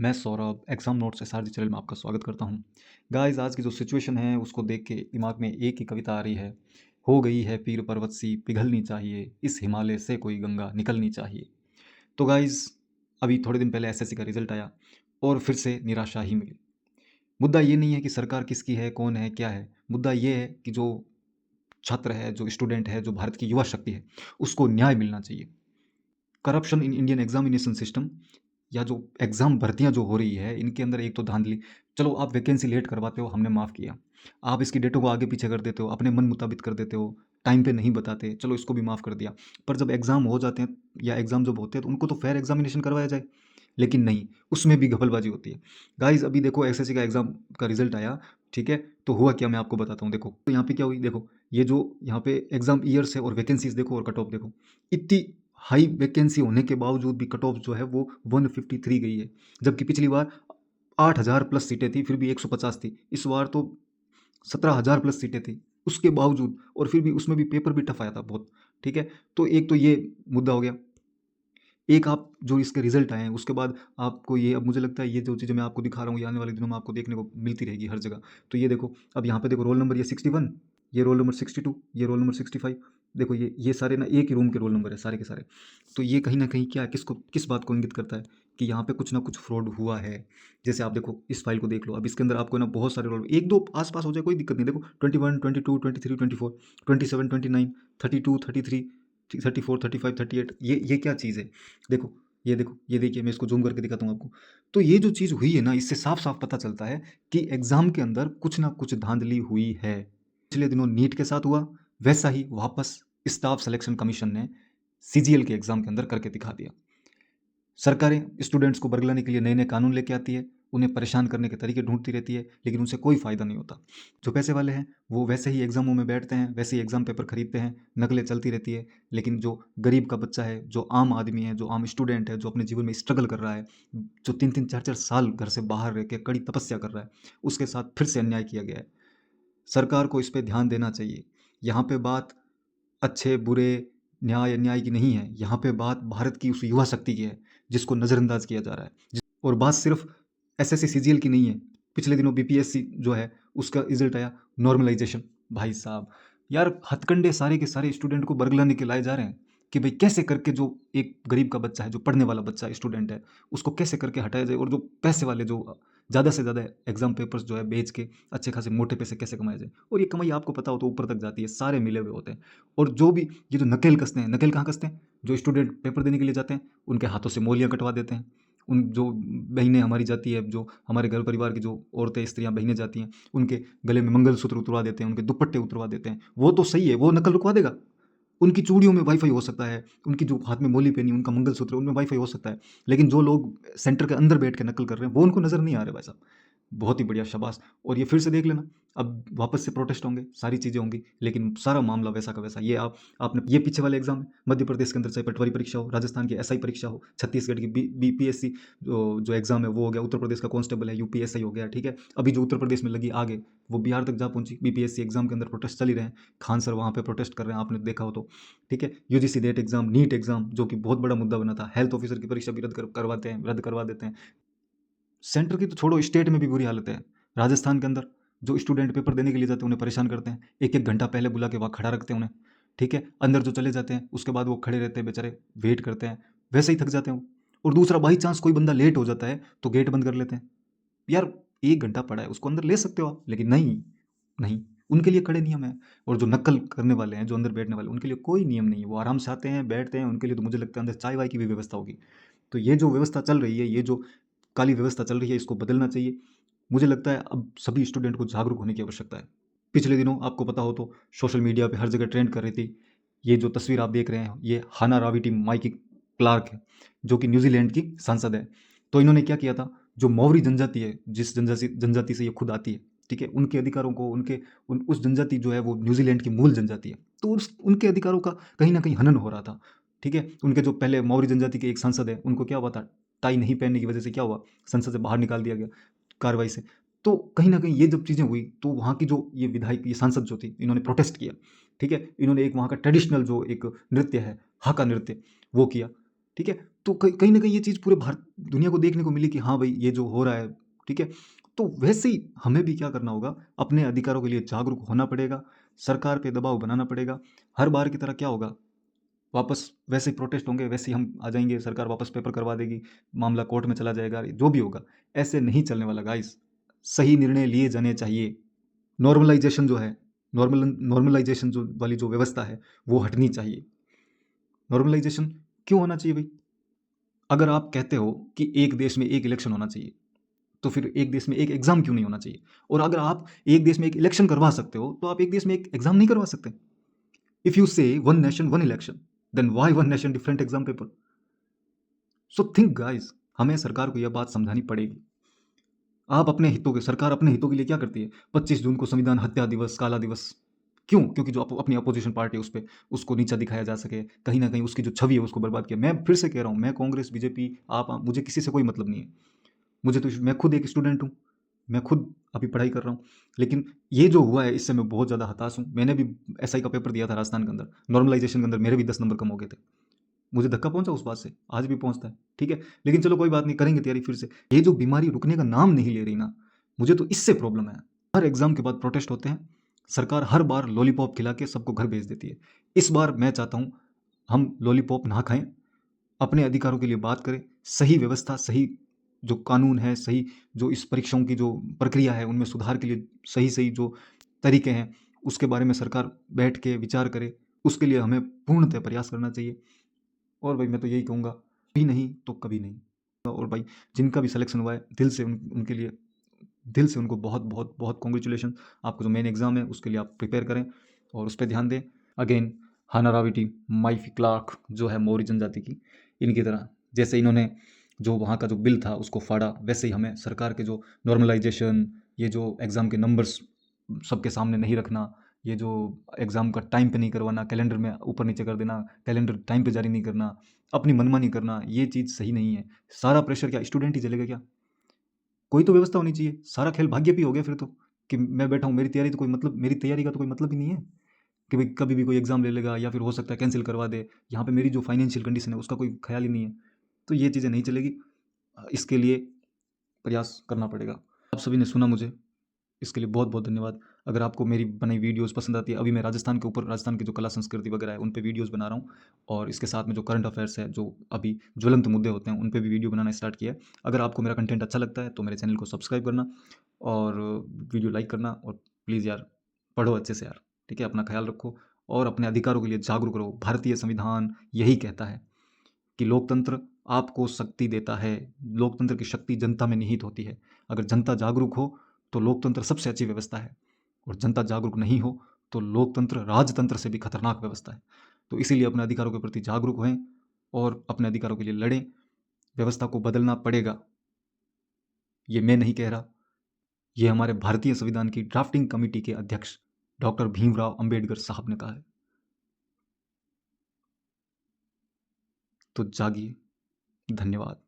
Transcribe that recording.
मैं Saurabh exam notes SRG channel में आपका स्वागत करता हूँ। गाइज़ आज की जो सिचुएशन है उसको देख के दिमाग में एक ही कविता आ रही है। हो गई है पीर पर्वत सी पिघलनी चाहिए, इस हिमालय से कोई गंगा निकलनी चाहिए। तो गाइज़ अभी थोड़े दिन पहले एसएससी का रिज़ल्ट आया और फिर से निराशा ही मिली। मुद्दा ये नहीं है कि सरकार किसकी है, कौन है, क्या है। मुद्दा ये है कि जो छात्र है, जो स्टूडेंट है, जो भारत की युवा शक्ति है, उसको न्याय मिलना चाहिए। Corruption in Indian examination system या जो एग्ज़ाम भर्तियाँ जो हो रही है, इनके अंदर एक तो धांधली। चलो आप वैकेंसी लेट करवाते हो, हमने माफ़ किया। आप इसकी डेटों को आगे पीछे कर देते हो, अपने मन मुताबिक कर देते हो, टाइम पे नहीं बताते, चलो इसको भी माफ़ कर दिया। पर जब एग्ज़ाम हो जाते हैं या एग्ज़ाम जब होते हैं तो उनको तो फेयर एग्ज़ामिनेशन करवाया जाए, लेकिन नहीं, उसमें भी घपलबाजी होती है। गाइज़ अभी देखो एसएससी का एग्ज़ाम का रिज़ल्ट आया, ठीक है? तो हुआ क्या मैं आपको बताता हूँ देखो। तो यहाँ पे क्या हुई देखो, ये जो यहाँ पे एग्ज़ाम ईयर्स है और वैकेंसीज़ देखो और कट ऑफ देखो। इतनी हाई वैकेंसी होने के बावजूद भी कट ऑफ जो है वो 153 गई है। जबकि पिछली बार 8000 प्लस सीटें थी, फिर भी 150 थी। इस बार तो 17000 प्लस सीटें थी, उसके बावजूद और फिर भी उसमें भी पेपर भी टफ आया था बहुत, ठीक है? तो एक तो ये मुद्दा हो गया। एक आप जो इसके रिजल्ट आए हैं उसके बाद आपको ये अब मुझे लगता है ये जो चीज़ें मैं आपको दिखा रहा हूँ ये आने वाले दिनों में आपको देखने को मिलती रहेगी हर जगह। तो ये देखो अब यहाँ पे देखो रोल नंबर ये 61, ये रोल नंबर 62, ये रोल नंबर 65। देखो ये सारे ना एक ही रूम के रोल नंबर है सारे के सारे। तो ये कहीं ना कहीं क्या है, किस बात को इंगित करता है कि यहाँ पे कुछ ना कुछ फ्रॉड हुआ है। जैसे आप देखो इस फाइल को देख लो, अब इसके अंदर आपको ना बहुत सारे रोल एक दो आसपास हो जाए कोई दिक्कत नहीं। देखो 21, 22, 23, 24, 27, 29, 32, 33, 34, 35, 38, ये क्या चीज़ है। देखो ये देखिए मैं इसको जूम करके दिखाता हूँ आपको। तो ये जो चीज़ हुई है ना, इससे साफ साफ पता चलता है कि एग्जाम के अंदर कुछ ना कुछ धांधली हुई है। पिछले दिनों नीट के साथ हुआ, वैसा ही वापस स्टाफ सिलेक्शन कमीशन ने सीजीएल के एग्जाम के अंदर करके दिखा दिया। सरकारें स्टूडेंट्स को बरगलाने के लिए नए नए कानून लेके आती है, उन्हें परेशान करने के तरीके ढूंढती रहती है, लेकिन उनसे कोई फ़ायदा नहीं होता। जो पैसे वाले हैं वो वैसे ही एग्जामों में बैठते हैं, वैसे ही एग्जाम पेपर खरीदते हैं, नकलें चलती रहती है। लेकिन जो गरीब का बच्चा है, जो आम आदमी है, जो आम स्टूडेंट है, जो अपने जीवन में स्ट्रगल कर रहा है, जो 3-3, 4-4 साल घर से बाहर रह के कड़ी तपस्या कर रहा है, उसके साथ फिर से अन्याय किया गया है। सरकार को इस पे ध्यान देना चाहिए। यहाँ पे बात अच्छे बुरे न्याय अन्याय की नहीं है, यहाँ पे बात भारत की उस युवा शक्ति की है जिसको नज़रअंदाज किया जा रहा है। और बात सिर्फ एसएससी सीजीएल की नहीं है। पिछले दिनों बीपीएससी जो है उसका रिजल्ट आया, नॉर्मलाइजेशन। भाई साहब यार हथकंडे सारे के सारे स्टूडेंट को बरगलाने के लाए जा रहे हैं कि भाई कैसे करके जो एक गरीब का बच्चा है, जो पढ़ने वाला बच्चा स्टूडेंट है, उसको कैसे करके हटाया जाए, और जो पैसे वाले जो ज़्यादा से ज़्यादा एग्जाम पेपर्स जो है बेच के अच्छे खासे मोटे पैसे कैसे कमाए जाए। और ये कमाई आपको पता हो तो ऊपर तक जाती है, सारे मिले हुए होते हैं। और जो भी ये जो नकेल कसते हैं, नकेल कहाँ कसते हैं, जो स्टूडेंट पेपर देने के लिए जाते हैं उनके हाथों से मोलियाँ कटवा देते हैं। उन जो बहनें हमारी जाती है, जो हमारे घर परिवार की जो औरतें स्त्रियां बहनें जाती हैं, उनके गले में मंगलसूत्र उतरवा देते हैं, उनके दुपट्टे उतरवा देते हैं। वो तो सही है, वो नकल रुकवा देगा। उनकी चूड़ियों में वाईफाई हो सकता है, उनकी जो हाथ में मोली पहनी, उनका मंगलसूत्र, उनमें वाईफाई हो सकता है। लेकिन जो लोग सेंटर के अंदर बैठ के नकल कर रहे हैं वो उनको नज़र नहीं आ रहे भाई साहब। बहुत ही बढ़िया, शाबाश। और ये फिर से देख लेना, अब वापस से प्रोटेस्ट होंगे, सारी चीज़ें होंगी, लेकिन सारा मामला वैसा का वैसा। ये आपने ये पीछे वाले एग्जाम है, मध्य प्रदेश के अंदर चाहे पटवारी परीक्षा हो, राजस्थान की एसआई परीक्षा हो, छत्तीसगढ़ की बीपीएससी जो एग्जाम है वो हो गया, उत्तर प्रदेश का कांस्टेबल है यूपीएसआई हो गया, ठीक है। अभी जो उत्तर प्रदेश में लगी आगे वो बिहार तक जा पहुंची, बीपीएससी एग्जाम के अंदर प्रोटेस्ट चल ही रहे हैं। खान सर वहाँ पे प्रोटेस्ट कर रहे हैं, आपने देखा हो तो, ठीक है। UGC NET exam, NEET exam जो कि बहुत बड़ा मुद्दा बना था, हेल्थ ऑफिसर की परीक्षा भी रद्द करवा देते हैं। सेंटर की तो छोड़ो, स्टेट में भी बुरी हालत है। राजस्थान के अंदर जो स्टूडेंट पेपर देने के लिए जाते हैं उन्हें परेशान करते हैं, एक एक घंटा पहले बुला के वहाँ खड़ा रखते हैं उन्हें, ठीक है। अंदर जो चले जाते हैं उसके बाद वो खड़े रहते हैं बेचारे, वेट करते हैं, वैसे ही थक जाते हैं वो। और दूसरा बाई चांस कोई बंदा लेट हो जाता है तो गेट बंद कर लेते हैं। यार 1 घंटा पड़ा है, उसको अंदर ले सकते हो आप, लेकिन नहीं, नहीं, उनके लिए कड़े नियम हैं। और जो नक्कल करने वाले हैं, जो अंदर बैठने वाले हैं, उनके लिए कोई नियम नहीं है। वो आराम से आते हैं, बैठते हैं, उनके लिए तो मुझे लगता है अंदर चाय वाय की भी व्यवस्था होगी। तो ये जो व्यवस्था चल रही है, ये जो काली व्यवस्था चल रही है, इसको बदलना चाहिए। मुझे लगता है अब सभी स्टूडेंट को जागरूक होने की आवश्यकता है। पिछले दिनों आपको पता हो तो सोशल मीडिया पे हर जगह ट्रेंड कर रही थी। ये जो तस्वीर आप देख रहे हैं, ये हाना राविटी माइकी क्लार्क है, जो कि न्यूजीलैंड की सांसद है। तो इन्होंने क्या किया था, जो मौरी जनजाति है, जिस जनजाति से ये खुद आती है, ठीक है, उनके अधिकारों को, उस जनजाति जो है वो न्यूजीलैंड की मूल जनजाति है, तो उनके अधिकारों का कहीं ना कहीं हनन हो रहा था, ठीक है। उनके जो पहले मौरी जनजाति के एक सांसद है, उनको क्या हुआ था, टाई नहीं पहनने की वजह से क्या हुआ, संसद से बाहर निकाल दिया गया कार्रवाई से। तो कहीं ना कहीं ये जब चीज़ें हुई तो वहाँ की जो ये विधायक, ये सांसद जो थी, इन्होंने प्रोटेस्ट किया, ठीक है। इन्होंने एक वहाँ का ट्रेडिशनल जो एक नृत्य है, हाका नृत्य, वो किया, ठीक है। तो कहीं ना कहीं ये चीज़ पूरे भारत दुनिया को देखने को मिली कि हाँ भाई ये जो हो रहा है, ठीक है। तो वैसे ही हमें भी क्या करना होगा, अपने अधिकारों के लिए जागरूक होना पड़ेगा, सरकार पे दबाव बनाना पड़ेगा। हर बार की तरह क्या होगा, वापस वैसे ही प्रोटेस्ट होंगे, वैसे ही हम आ जाएंगे, सरकार वापस पेपर करवा देगी, मामला कोर्ट में चला जाएगा, जो भी होगा। ऐसे नहीं चलने वाला गाइस। सही निर्णय लिए जाने चाहिए। नॉर्मलाइजेशन जो है, नॉर्मलाइजेशन जो वाली जो व्यवस्था है वो हटनी चाहिए। नॉर्मलाइजेशन क्यों होना चाहिए भाई? अगर आप कहते हो कि एक देश में एक इलेक्शन होना चाहिए, तो फिर एक देश में एक एग्जाम क्यों नहीं होना चाहिए? और अगर आप एक देश में एक इलेक्शन करवा सकते हो, तो आप एक देश में एक एग्जाम नहीं करवा सकते? If you say one nation one election, then why one nation different exam paper? So think guys, हमें सरकार को यह बात समझानी पड़ेगी। आप अपने हितों के सरकार अपने हितों के लिए क्या करती है? 25 जून को संविधान हत्या दिवस, काला दिवस, क्यों? क्योंकि जो अपनी अपोजिशन पार्टी है उस पर उसको नीचा दिखाया जा सके, कहीं ना कहीं उसकी जो छवि है उसको बर्बाद किया। मैं फिर से कह रहा हूँ, मैं कांग्रेस बीजेपी आप मुझे किसी से कोई मतलब नहीं है। मुझे तो मैं खुद एक स्टूडेंट हूँ, मैं खुद अभी पढ़ाई कर रहा हूँ, लेकिन ये जो हुआ है इससे मैं बहुत ज़्यादा हताश हूँ। मैंने भी एसआई का पेपर दिया था राजस्थान के अंदर, नॉर्मलाइजेशन के अंदर मेरे भी 10 नंबर कम हो गए थे। मुझे धक्का पहुंचा उस बात से, आज भी पहुंचता है, ठीक है। लेकिन चलो कोई बात नहीं, करेंगे तैयारी फिर से। ये जो बीमारी रुकने का नाम नहीं ले रही ना, मुझे तो इससे प्रॉब्लम है। हर एग्जाम के बाद प्रोटेस्ट होते हैं, सरकार हर बार लॉलीपॉप खिला के सबको घर भेज देती है। इस बार मैं चाहता हूं हम लॉलीपॉप ना खाएं, अपने अधिकारों के लिए बात करें। सही व्यवस्था, सही जो कानून है, सही जो इस परीक्षाओं की जो प्रक्रिया है उनमें सुधार के लिए सही सही जो तरीके हैं उसके बारे में सरकार बैठ के विचार करे। उसके लिए हमें पूर्णतः प्रयास करना चाहिए। और भाई मैं तो यही कहूँगा, कभी नहीं तो कभी नहीं। और भाई जिनका भी सिलेक्शन हुआ है, दिल से उनके लिए दिल से उनको बहुत बहुत बहुत कॉन्ग्रेचुलेशन। आपको जो मेन एग्जाम है उसके लिए आप प्रिपेयर करें और उस पर ध्यान दें। अगेन, हाना राविटी, माइफी क्लार्क जो है मौर्य जनजाति की, इनकी तरह जैसे इन्होंने जो वहाँ का जो बिल था उसको फाड़ा, वैसे ही हमें सरकार के जो नॉर्मलाइजेशन, ये जो एग्ज़ाम के नंबर्स सबके सामने नहीं रखना, ये जो एग्ज़ाम का टाइम पे नहीं करवाना, कैलेंडर में ऊपर नीचे कर देना, कैलेंडर टाइम पे जारी नहीं करना, अपनी मनमानी करना, ये चीज़ सही नहीं है। सारा प्रेशर क्या स्टूडेंट ही झेलेगा क्या? कोई तो व्यवस्था होनी चाहिए। सारा खेल भाग्य पे ही हो गया फिर तो, कि मैं बैठा हूँ, मेरी तैयारी तो कोई मतलब, मेरी तैयारी का तो कोई मतलब ही नहीं है कि भाई कभी भी कोई एग्ज़ाम ले लेगा या फिर हो सकता है कैंसिल करवा दे। यहाँ पे मेरी जो फाइनेंशियल कंडीशन है उसका कोई ख्याल ही नहीं है। तो ये चीज़ें नहीं चलेगी। इसके लिए प्रयास करना पड़ेगा। आप सभी ने सुना मुझे, इसके लिए बहुत बहुत धन्यवाद। अगर आपको मेरी बनाई वीडियोस पसंद आती है, अभी मैं राजस्थान के ऊपर, राजस्थान की जो कला संस्कृति वगैरह है उन पे वीडियोस बना रहा हूँ, और इसके साथ में जो करंट अफेयर्स है, जो अभी ज्वलंत मुद्दे होते हैं, उन पे भी वीडियो बनाना स्टार्ट किया है। अगर आपको मेरा कंटेंट अच्छा लगता है तो मेरे चैनल को सब्सक्राइब करना और वीडियो लाइक करना, और प्लीज़ यार पढ़ो अच्छे से यार, ठीक है। अपना ख्याल रखो और अपने अधिकारों के लिए जागरूक रहो। भारतीय संविधान यही कहता है कि लोकतंत्र आपको शक्ति देता है। लोकतंत्र की शक्ति जनता में निहित होती है। अगर जनता जागरूक हो तो लोकतंत्र सबसे अच्छी व्यवस्था है, और जनता जागरूक नहीं हो तो लोकतंत्र राजतंत्र से भी खतरनाक व्यवस्था है। तो इसीलिए अपने अधिकारों के प्रति जागरूक हों और अपने अधिकारों के लिए लड़ें। व्यवस्था को बदलना पड़ेगा, ये मैं नहीं कह रहा, ये हमारे भारतीय संविधान की ड्राफ्टिंग कमेटी के अध्यक्ष डॉक्टर भीमराव अंबेडकर साहब ने कहा है। तो जागिए। धन्यवाद।